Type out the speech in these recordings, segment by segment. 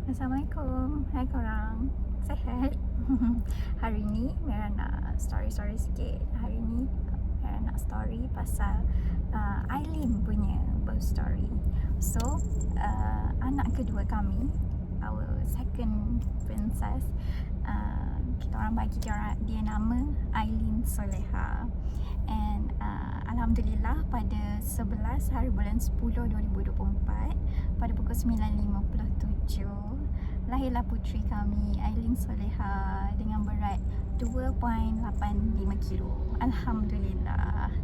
Assalamualaikum. Hai korang. Sihat? Hari ni Mira nak story sikit. Hari ni Mira nak story pasal Aileen punya birth story. So, anak kedua kami, our second princess, kita orang bagi dia nama Aileen Soleha. And Alhamdulillah pada 11 hari bulan 10 2024 pada pukul 9.57 lahirlah puteri kami Aileen Soleha dengan berat 2.85 kilo. Alhamdulillah.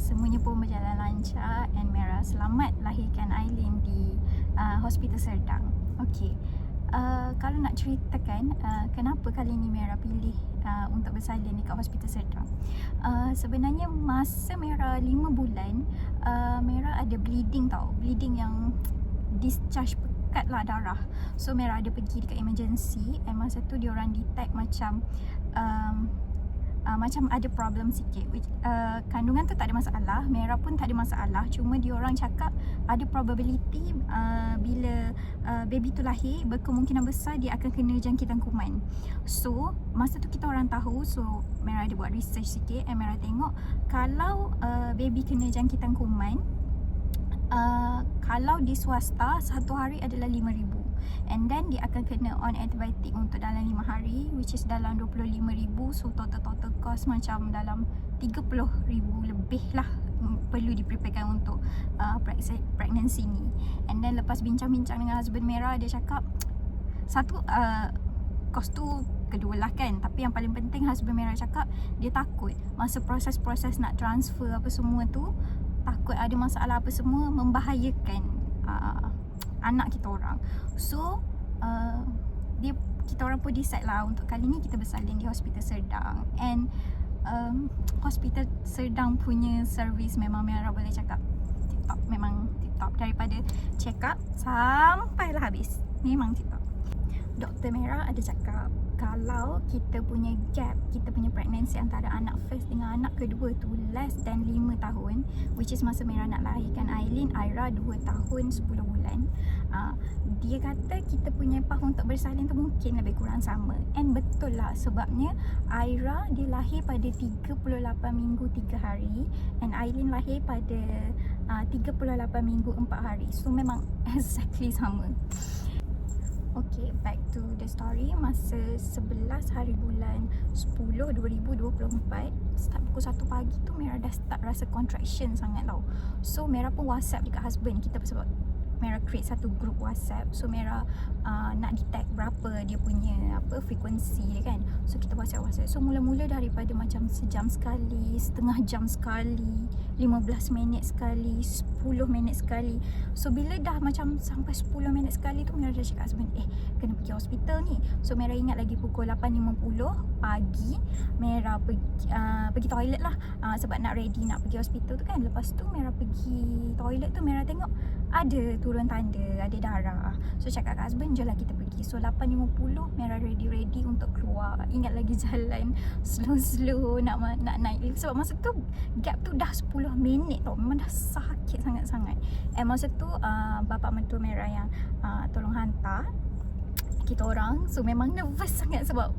Semuanya pun berjalan lancar and Mira selamat lahirkan Aileen di Hospital Serdang. Okey. Kalau nak ceritakan kenapa kali ni Mira pilih untuk bersalin dekat Hospital Serdang. Sebenarnya masa Mira 5 bulan, Mira ada bleeding tau. Bleeding yang discharge pekat lah darah. So Mira ada pergi dekat emergency and masa tu diorang detect macam macam ada problem sikit. Kandungan tu tak ada masalah, Mira pun tak ada masalah. Cuma diorang cakap ada probability bila baby tu lahir, berkemungkinan besar dia akan kena jangkitan kuman. So masa tu kita orang tahu, so Mira ada buat research sikit and Mira tengok kalau baby kena jangkitan kuman, kalau di swasta satu hari adalah 5,000 and then dia akan kena on antibiotik untuk dalam 5 hari, which is dalam 25,000. So total cost macam dalam 30,000 lebih lah perlu dipreparekan untuk pregnancy ni. And then lepas bincang-bincang dengan husband Mira, dia cakap satu kos tu kedua lah kan, tapi yang paling penting husband Mira cakap dia takut masa proses-proses nak transfer apa semua tu, takut ada masalah apa semua membahayakan anak kita orang. So kita orang pun decide lah untuk kali ni kita bersalin di Hospital Serdang. And Hospital Serdang punya servis memang Mira boleh cakap tip-top. Memang tip-top. Daripada check up sampailah habis, memang tip-top. Dr. Mira ada cakap kalau kita punya gap, kita punya pregnancy antara anak first dengan anak kedua tu less than 5 tahun, which is masa Mira nak lahirkan Aileen, Aira 2 tahun 10 bulan, dia kata kita punya path untuk bersalin tu mungkin lebih kurang sama. And betul lah, sebabnya Aira dia lahir pada 38 minggu 3 hari and Aileen lahir pada 38 minggu 4 hari. So memang exactly sama. Okay, back to the story. Masa 11 hari bulan 10 2024, start pukul 1 pagi tu Mira dah start rasa contraction sangat tau. So Mira pun WhatsApp dekat husband kita sebab Mira create satu group WhatsApp. So Mira nak detect berapa dia punya frekuensi dia kan. So kita WhatsApp. So mula-mula daripada macam sejam sekali, setengah jam sekali, 15 minit sekali, 10 minit sekali. So bila dah macam sampai 10 minit sekali tu Mira dah cakap husband, kena pergi hospital ni. So Mira ingat lagi pukul 8.50 pagi Mira pergi toilet lah, sebab nak ready nak pergi hospital tu kan. Lepas tu Mira pergi toilet tu, Mira tengok ada turun tanda, ada darah. So cakap kat husband, jom lah kita pergi. So 8.50 Mira ready untuk keluar. Ingat lagi jalan slow nak naik lift. Sebab masa tu gap tu dah 10 minit tau. Memang dah sakit sangat-sangat. And masa tu bapa mentua Mira yang tolong hantar kita orang. So memang nervous sangat sebab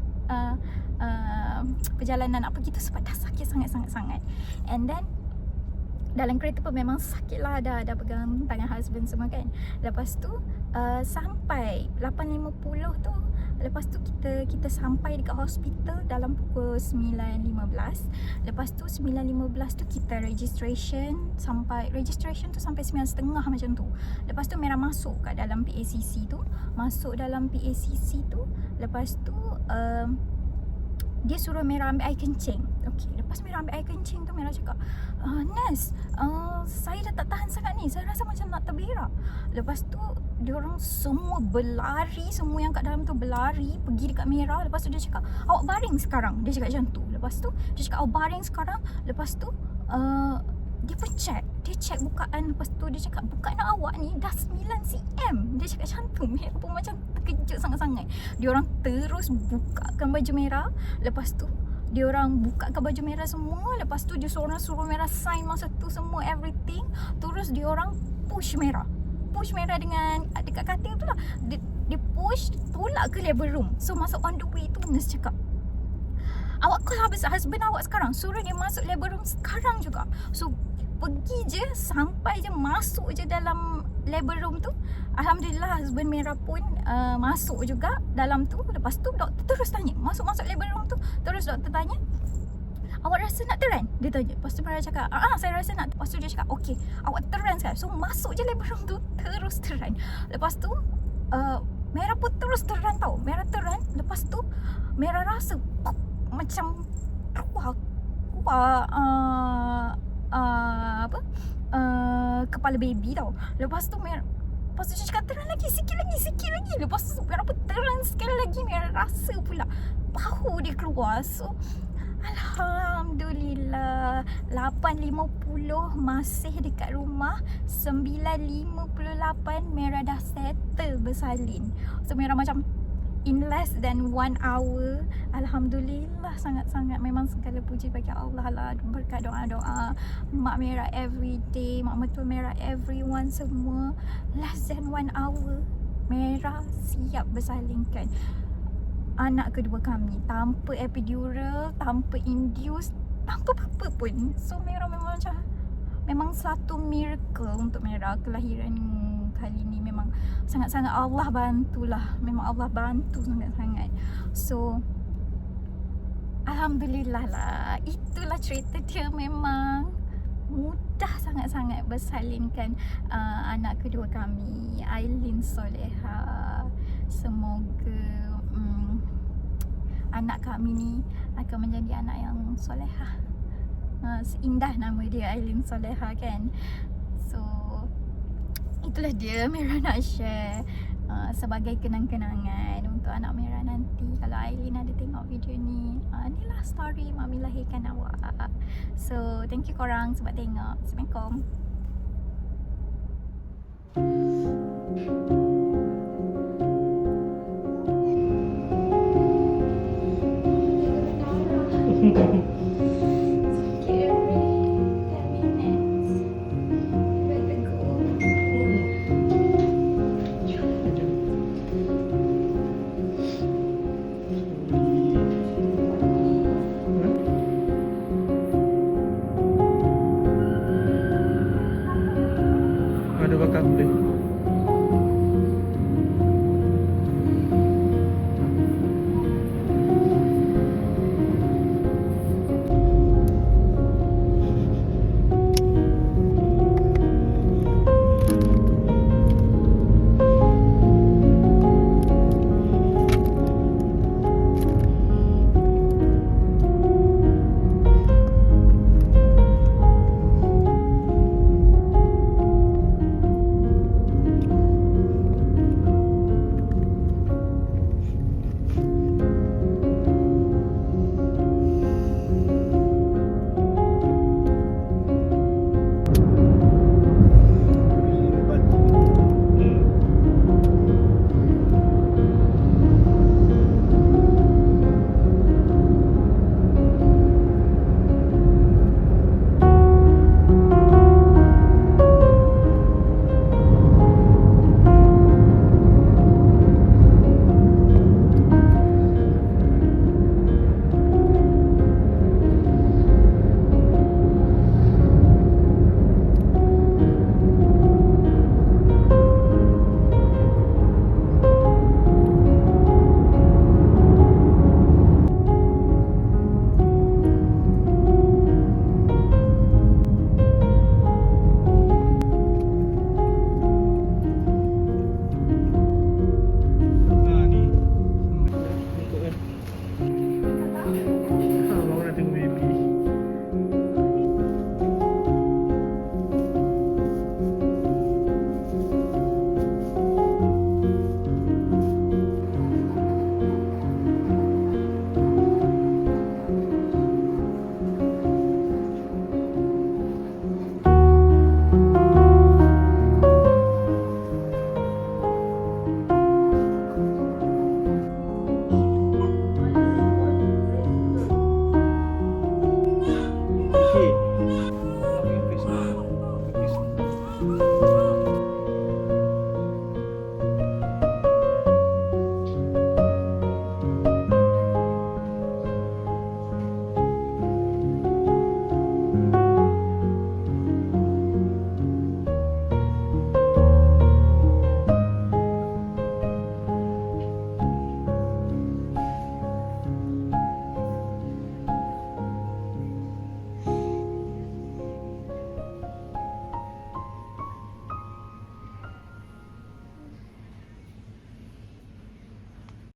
perjalanan nak pergi tu sebab dah sakit sangat-sangat. And then dalam kereta pun memang sakit lah, dah pegang tangan husband semua kan. Lepas tu sampai 8.50 tu, lepas tu kita sampai dekat hospital dalam pukul 9.15. Lepas tu 9.15 tu kita registration tu sampai 9.30 macam tu. Lepas tu Mira masuk kat dalam PACC tu. Lepas tu dia suruh Mira ambil air kencing. Okay, lepas Mira ambil air kencing tu Mira cakap, nurse, saya dah tak tahan sangat ni, saya rasa macam nak terberak. Lepas tu diorang semua berlari, semua yang kat dalam tu berlari pergi dekat Mira. Lepas tu dia cakap, awak baring sekarang. Dia cakap macam tu. Lepas tu dia cakap, awak baring sekarang. Lepas tu dia pun dia check bukaan. Lepas tu dia cakap, bukaan awak ni dah 9 cm. Dia cakap macam tu. Mira pun macam terkejut sangat-sangat. Diorang terus bukakan baju Mira. Lepas tu diorang bukakan baju Mira semua. Lepas tu dia seorang suruh Mira sign masa tu semua, everything. Terus diorang push Mira push Mera dengan dekat katil tu lah. Dia push tolak ke labor room. So masuk on the way tu nurse cakap, awak call husband awak sekarang, suruh dia masuk labor room sekarang juga. So pergi je, sampai je, masuk je dalam labor room tu. Alhamdulillah husband Mera pun masuk juga dalam tu. Lepas tu doktor terus tanya, masuk labor room tu, terus doktor tanya, awak rasa nak teran? Dia tanya. Lepas tu Mera cakap, saya rasa nak. Lepas tu dia cakap, okey, awak teran sekarang. So masuk je labor room tu, terus teran. Lepas tu Mera pun terus teran tau. Mera teran. Lepas tu Mera rasa macam keluar kepala baby tau. Lepas tu Mera, lepas tu dia cakap teran lagi, sikit lagi. Lepas tu Mera pun teran sekali lagi. Mera rasa pula bahu dia keluar. So Alhamdulillah 8.50 masih dekat rumah. 9.58 Mera dah settle bersalin. So Mera macam in less than 1 hour. Alhamdulillah sangat-sangat. Memang segala puji bagi Allah lah, berkat doa-doa mak Mera every day, mak mertua Mera, everyone semua. Less than 1 hour Mera siap bersalinkan anak kedua kami, tanpa epidural, tanpa induce, tanpa apa-apa pun. So Mera memang satu miracle untuk Mera. Kelahiran kali ni memang sangat-sangat Allah bantulah. Memang Allah bantu sangat-sangat. So Alhamdulillah lah. Itulah cerita dia. Memang mudah sangat-sangat bersalinkan anak kedua kami, Ailin Soleha. Semoga anak kami ni akan menjadi anak yang solehah. Seindah nama dia, Ailin Soleha kan. So itulah dia Mera nak share sebagai kenang-kenangan untuk anak Mera nanti. Kalau Ailin ada tengok video ni, inilah story Mami lahirkan awak. So thank you korang sebab tengok. Assalamualaikum.